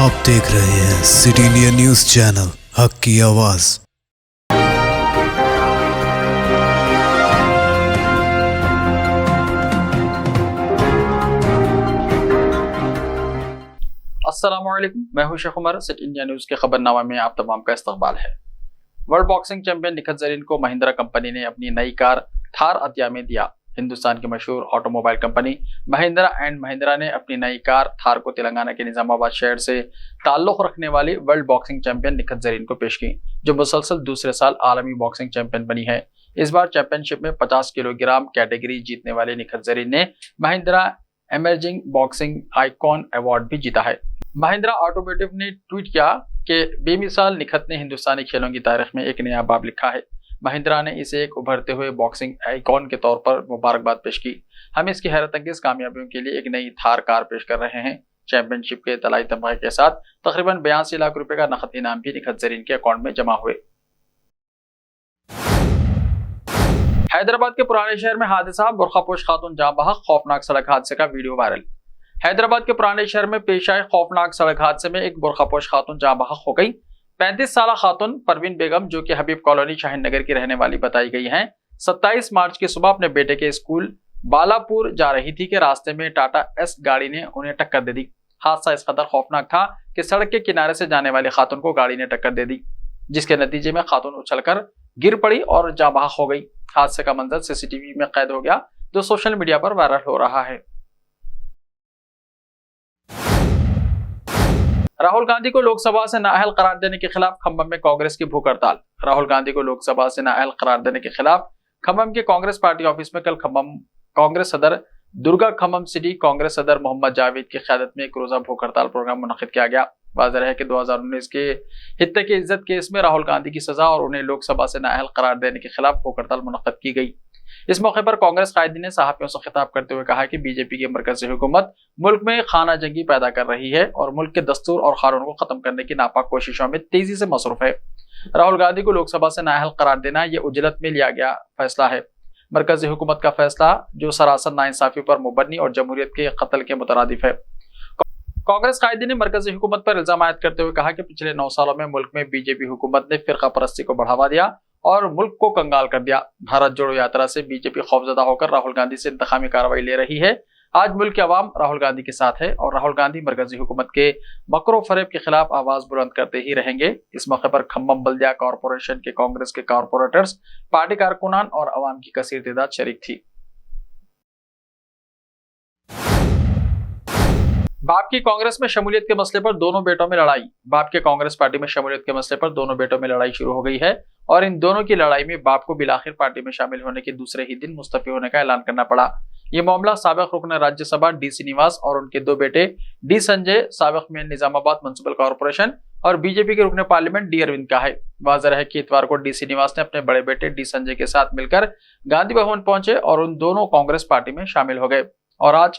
आप देख रहे हैं सिटी इंडिया न्यूज चैनल, हक की आवाज। अस्सलामुअलैकुम, मैं हूं Sheikh Umar. City India News के खबरनामा में आप तमाम का इस्तकबाल है। World boxing champion Nikhat Zareen को महिंद्रा कंपनी ने अपनी नई कार थार अतिया में दिया। हिंदुस्तान की मशहूर automobile company Mahindra and Mahindra ने अपनी नई कार थार को तेलंगाना के निजामाबाद शहर से ताल्लुक रखने वाली world boxing champion Nikhat Zareen को पेश की, जो मुसलसल दूसरे साल आलमी बॉक्सिंग चैंपियन बनी है। इस बार चैंपियनशिप में 50 किलोग्राम कैटेगरी जीतने वाले निखत जरीन ने Mahindra emerging boxing icon award भी जीता है। महिंद्रा ऑटोमोटिव ने ट्वीट किया कि बेमिसाल निखत ने हिंदुस्तानी खेलों की तारीख में एक नया बाब लिखा है। महिंद्रा ने इसे एक उभरते हुए बॉक्सिंग आइकॉन के तौर पर मुबारकबाद पेश की। हम इसकी हैरतअंगेज कामयाबियों के लिए एक नई थार कार पेश कर रहे हैं। चैंपियनशिप के तलाई तमगे के साथ तकरीबन 82 लाख रुपए का नकद इनाम भी निखत जरीन के अकाउंट में जमा हुए। हैदराबाद के पुराने शहर में हादसा, बुर्खापोश खातून जाँ बहक, खौफनाक सड़क हादसे का वीडियो वायरल। हैदराबाद के पुराने शहर में पेश आए खौफनाक सड़क हादसे में एक बुर्खापोश खातून जाँ बहक हो गई। 35 साल खातून परवीन बेगम, जो कि हबीब कॉलोनी शाहीन नगर की रहने वाली बताई गई हैं, 27 मार्च की सुबह अपने बेटे के स्कूल बालापुर जा रही थी कि रास्ते में टाटा एस गाड़ी ने उन्हें टक्कर दे दी। हादसा इस कदर खौफनाक था कि सड़क के किनारे से जाने वाली खातून को गाड़ी ने टक्कर दे दी, जिसके नतीजे में खातून उछलकर गिर पड़ी और जाँ बहक हो गई। हादसे का मंजर सीसीटीवी में कैद हो गया, जो सोशल मीडिया पर वायरल हो रहा है। राहुल गांधी को लोकसभा से नाअहल करार देने के खिलाफ खम्भम में कांग्रेस की भूख हड़ताल। राहुल गांधी को लोकसभा से नाअहल करार देने के खिलाफ खम्भम के कांग्रेस पार्टी ऑफिस में कल खम्भम कांग्रेस सदर दुर्गा खम्भम सिटी कांग्रेस सदर मोहम्मद जावेद की क़यादत में एक रोजा भूख हड़ताल प्रोग्राम मुनक्किद किया गया। वाज़ेह है कि 2019 के हित्ते की इज्जत केस में राहुल गांधी की सजा और उन्हें लोकसभा से नाअहल करार देने के खिलाफ भूख हड़ताल मुनक्किद की गई। इस मौके पर कांग्रेस कायदीन ने सहाफियों से खिताब करते हुए कहा कि बीजेपी की मरकजी हुकूमत मुल्क में खाना जंगी पैदा कर रही है और मुल्क के दस्तूर और कानून को खत्म करने की नापाक कोशिशों में तेजी से मसरूफ है। राहुल गांधी को लोकसभा से नाअहल करार देना यह उजलत में लिया गया फैसला है। मरकजी हुकूमत का फैसला जो सरासर नाइंसाफी पर मुबन्नी और जमहूरियत के कत्ल के मुतरादिफ है। कांग्रेस कायदीन ने मरकजी हुकूमत पर इल्जाम आयद करते हुए कहा कि पिछले 9 सालों में मुल्क में बीजेपी हुकूमत ने फिरका परस्ती को बढ़ावा दिया और मुल्क को कंगाल कर दिया। भारत जोड़ो यात्रा से बीजेपी खौफजदा होकर राहुल गांधी से इंतकामी कार्रवाई ले रही है। आज मुल्क के अवाम राहुल गांधी के साथ है और राहुल गांधी मरकजी हुकूमत के मकरो फरेब के खिलाफ आवाज बुलंद करते ही रहेंगे। इस मौके पर खम्भम बल्दिया कॉरपोरेशन के कांग्रेस के कॉरपोरेटर्स, पार्टी कारकुनान और अवाम की कसीर तादाद शरीक थी। बाप की कांग्रेस में शमूलियत के मसले पर दोनों बेटों में लड़ाई। बाप के कांग्रेस पार्टी में शमूलियत के मसले पर दोनों बेटों में लड़ाई शुरू हो गई है और इन दोनों की लड़ाई में बाप को बिलाखिर पार्टी में शामिल होने के दूसरे ही दिन मुस्तफी होने का ऐलान करना पड़ा। ये मामला साबिक रुकन राज्यसभा डी श्रीनिवास और उनके 2 बेटे डी संजय, साबिक मेयर निजामाबाद म्युनिसिपल कॉर्पोरेशन और बीजेपी के रुकन पार्लियामेंट डी अरविंद का है। वाज़ेह है कि इतवार को डी श्रीनिवास ने अपने बड़े बेटे डी संजय के साथ मिलकर गांधी भवन पहुंचे और उन दोनों कांग्रेस पार्टी में शामिल हो गए। और आज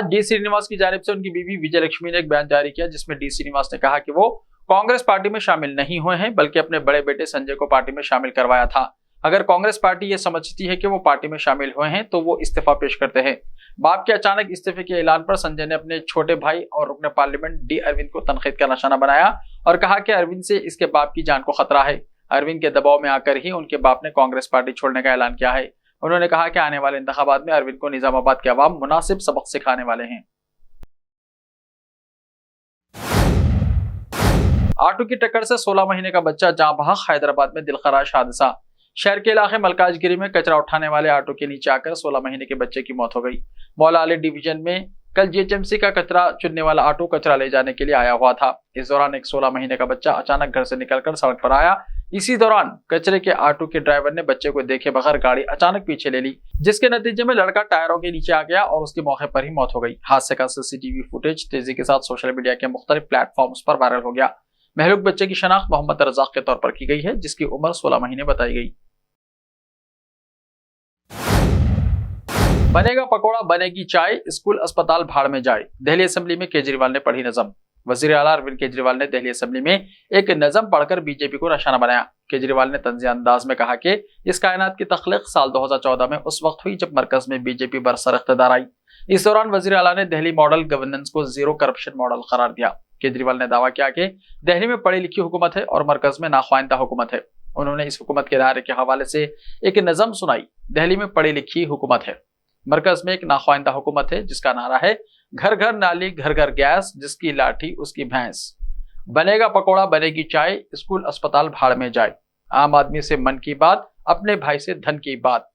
डी श्रीनिवास की जानिब से उनकी बीवी विजय लक्ष्मी ने एक बयान जारी किया, जिसमें डी श्रीनिवास ने कहा कि वो कांग्रेस पार्टी में शामिल नहीं हुए हैं, बल्कि अपने बड़े बेटे संजय को पार्टी में शामिल करवाया था। अगर कांग्रेस पार्टी ये समझती है कि वो पार्टी में शामिल हुए हैं तो वो इस्तीफा पेश करते हैं। बाप के अचानक इस्तीफे के ऐलान पर संजय ने अपने छोटे भाई और रुकन पार्लियामेंट डी अरविंद को तनकीद का निशाना बनाया और कहा कि अरविंद से इसके बाप की जान को खतरा है। अरविंद के दबाव में आकर ही उनके बाप ने कांग्रेस पार्टी छोड़ने का ऐलान किया है। उन्होंने कहा कि आने वाले इंतखाबात में अरविंद को निजामाबाद के अवाम मुनासिब सबक सिखाने वाले हैं। ऑटो की टक्कर से 16 महीने का बच्चा जाँ बहक, हैदराबाद में दिलखराश हादसा। शहर के इलाके मलकाजगिरी में कचरा उठाने वाले ऑटो के नीचे आकर 16 महीने के बच्चे की मौत हो गई। मौला अली डिवीजन में कल जीएचएमसी का कचरा चुनने वाला ऑटो कचरा ले जाने के लिए आया हुआ था। इस दौरान एक 16 महीने का बच्चा अचानक घर से निकलकर सड़क पर आया। इसी दौरान कचरे के ऑटो के ड्राइवर ने बच्चे को देखे बगैर गाड़ी अचानक पीछे ले ली, जिसके नतीजे में लड़का टायरों के नीचे आ गया और उसके मौके पर ही मौत हो गई। हादसे का सीसीटीवी फुटेज तेजी के साथ सोशल मीडिया के मुख्तलिफ प्लेटफॉर्म्स पर वायरल हो गया। महलूक बच्चे की शनाख्त मोहम्मद रज़ाक के तौर पर की गई है, जिसकी उम्र 16 महीने बताई गई। बनेगा पकौड़ा बनेगी चाय, स्कूल अस्पताल भाड़ में जाए। दिल्ली असेंबली में केजरीवाल ने पढ़ी नज़म। वजीर आला अरविंद केजरीवाल ने दिल्ली असेंबली में एक नज़म पढ़कर बीजेपी को निशाना बनाया। केजरीवाल ने तंज़िया अंदाज में कहा कि इस कायनात की तख्लीक साल 2014 में उस वक्त हुई जब मरकज में बीजेपी बरसर इख्तिदार आई। इस दौरान वजीर आला ने दिल्ली मॉडल गवर्नेंस को जीरो करप्शन मॉडल करार दिया। केजरीवाल ने दावा किया कि दिल्ली में पढ़ी लिखी हुकूमत है और मरकज में नाख्वाइंदा हुकूमत है। उन्होंने इस हुकूमत के दायरे के हवाले से एक नज़म सुनाई। दिल्ली में पढ़ी लिखी हुकूमत है, मरकज में एक नाख्वाइंदा हुकूमत है जिसका नारा है घर घर नाली घर घर गैस, जिसकी लाठी उसकी भैंस, बनेगा पकौड़ा बनेगी चाय, स्कूल अस्पताल भाड़ में जाए, आम आदमी से मन की बात, अपने भाई से धन की बात।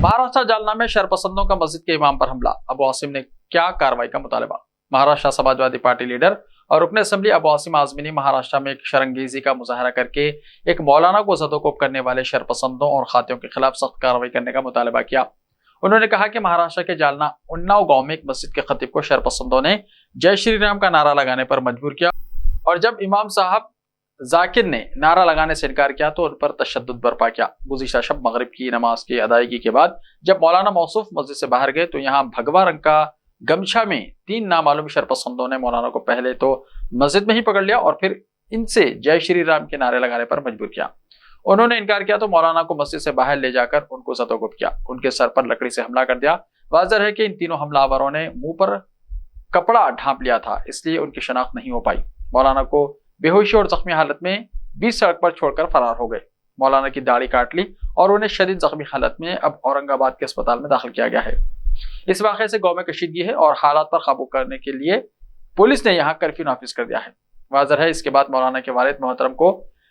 महाराष्ट्र जालना में शरपसंदों का मस्जिद के इमाम पर हमला, अबू आसिम ने क्या कार्रवाई का मुतालबा। महाराष्ट्र समाजवादी पार्टी लीडर और रुकन असेंबली अबू आसिम आजमी ने महाराष्ट्र में एक शरंगेजी का मुजाहरा करके एक मौलाना को ज़दोकोब करने वाले शरपसंदों और खातियों के खिलाफ सख्त कार्रवाई करने का मुतालबा किया। उन्होंने कहा कि महाराष्ट्र के जालना उन्नाव गांव में एक मस्जिद के खतीब को शरपसंदों ने जय श्री राम का नारा लगाने पर मजबूर किया और जब इमाम साहब जाकिर ने नारा लगाने से इनकार किया तो उन पर तशद्दुद बर्पा किया। गुज़िश्ता शब मगरिब की नमाज की अदायगी के बाद जब मौलाना मौसूफ मस्जिद से बाहर गए तो यहाँ भगवा रंग का गमछा में 3 नामालूम शरपसंदों ने मौलाना को पहले तो मस्जिद में ही पकड़ लिया और फिर इनसे जय श्री राम के नारे लगाने पर मजबूर किया। उन्होंने इनकार किया तो मौलाना को मस्जिद से बाहर ले जाकर उनको ज़दोकोब किया, उनके सर पर लकड़ी से हमला कर दिया। वाज़ेह है कि इन तीनों हमलावरों ने मुंह पर कपड़ा ढांप लिया था, इसलिए उनकी शनाख्त नहीं हो पाई। मौलाना को बेहोशी और जख्मी हालत में बीच सड़क पर छोड़कर फरार हो गए। मौलाना की दाढ़ी काट ली और उन्हें शदीद जख्मी हालत में अब औरंगाबाद के अस्पताल में दाखिल किया गया है। इस वाक़े से गांव में कशीदगी है और हालात पर काबू करने के लिए पुलिस ने यहाँ कर्फ्यू नाफिज कर दिया है। वाज़ेह है इसके बाद मौलाना के वालिद मोहतरम को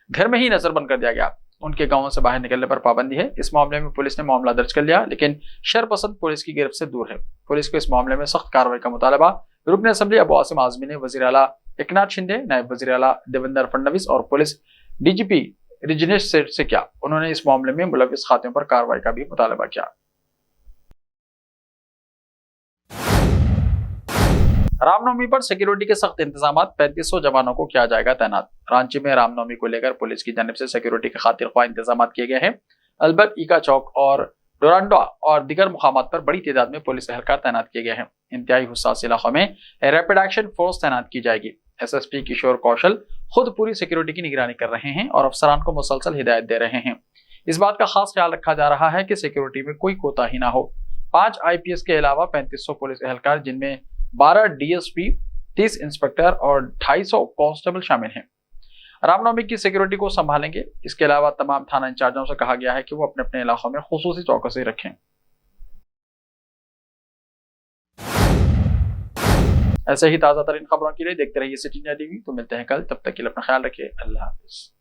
घर में ही नजरबंद कर दिया गया, उनके गांवों से बाहर निकलने पर पाबंदी है। इस मामले में पुलिस ने मामला दर्ज कर लिया, लेकिन शरपसंद पुलिस की गिरफ्त से दूर है। पुलिस को इस मामले में सख्त कार्रवाई का मुतालबा रुकन असेंबली अबू आसिम आजमी ने वज़ीर आला एकनाथ शिंदे, नायब वज़ीर आला देवेंद्र फडणवीस और पुलिस डीजीपी रिजनेश सेठ से किया। उन्होंने इस मामले में मुलविस खातियों पर कार्रवाई का भी मुतालबा किया। रामनवमी पर सिक्योरिटी के सख्त इंतजाम, 3500 जवानों को किया जाएगा तैनात। रांची में रामनवमी को लेकर पुलिस की जानिब से सिक्योरिटी के खातिर ख्वाह इंतजाम किए गए हैं। अलबत ईका चौक और डोरांडा और दिगर मुकामात पर बड़ी तादाद में पुलिस एहलकार तैनात किए गए हैं। इंतहाई हुस्सास इलाकों में रैपिड एक्शन फोर्स तैनात की जाएगी। एसएसपी किशोर कौशल खुद पूरी सिक्योरिटी की निगरानी कर रहे हैं और अफसरान को मुसलसल हिदायत दे रहे हैं। इस बात का खास ख्याल रखा जा रहा है कि सिक्योरिटी में कोई कोताही ना हो। 5 IPS के अलावा 3500 पुलिस एहलकार, जिनमें 12 DSP, 30 इंस्पेक्टर और 250 कांस्टेबल शामिल हैं, रामनवमी की सिक्योरिटी को संभालेंगे। इसके अलावा तमाम थाना इंचार्जों से कहा गया है कि वो अपने अपने इलाकों में खुसूसी चौकसी रखें। ऐसे ही ताज़ा तरीन खबरों के लिए देखते रहिए सिटी इंडिया टीवी। तो मिलते हैं कल, तब तक के लिए अपना ख्याल रखिए। अल्लाह हाफिज।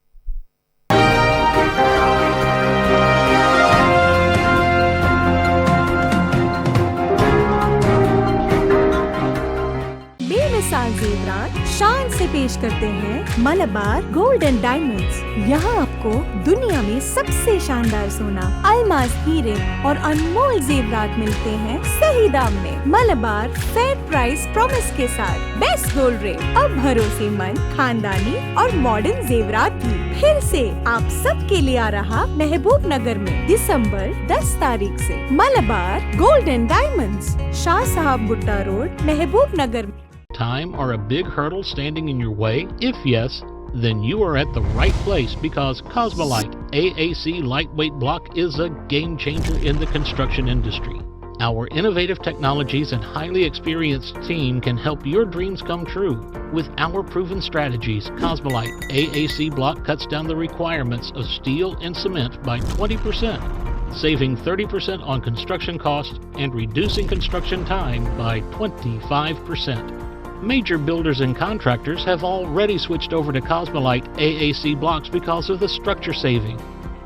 बेमिसाल ज़ेवरात शान से पेश करते हैं मलबार गोल्ड एंड डायमंड्स। यहाँ आपको दुनिया में सबसे शानदार सोना, अलमास, हीरे और अनमोल जेवरात मिलते हैं सही दाम में। मलबार फेयर प्राइस प्रॉमिस के साथ बेस्ट गोल्ड रेट। अब भरोसेमंद, खानदानी और मॉडर्न जेवरात भी फिर से आप सब के लिए आ रहा महबूब नगर में दिसंबर 10 तारीख से। Malabar gold and diamonds, Shah साहब Gutta road, Mehboob Nagar. Time or a big hurdle standing in your way? If yes, then you are at the right place, because Cosmolite AAC lightweight block is a game changer in the construction industry. Our innovative technologies and highly experienced team can help your dreams come true. With our proven strategies, Cosmolite AAC block cuts down the requirements of steel and cement by 20%, saving 30% on construction costs and reducing construction time by 25%. Major builders and contractors have already switched over to Cosmolite AAC blocks because of the structure saving,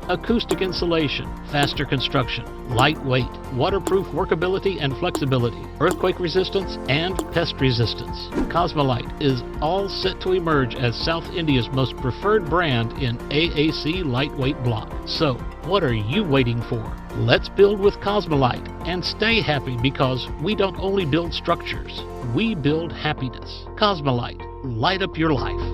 acoustic insulation, faster construction, lightweight, waterproof workability and flexibility, earthquake resistance, and pest resistance. Cosmolite is all set to emerge as South India's most preferred brand in AAC lightweight block. So, what are you waiting for? Let's build with Cosmolite and stay happy, because we don't only build structures, we build happiness. Cosmolite, light up your life.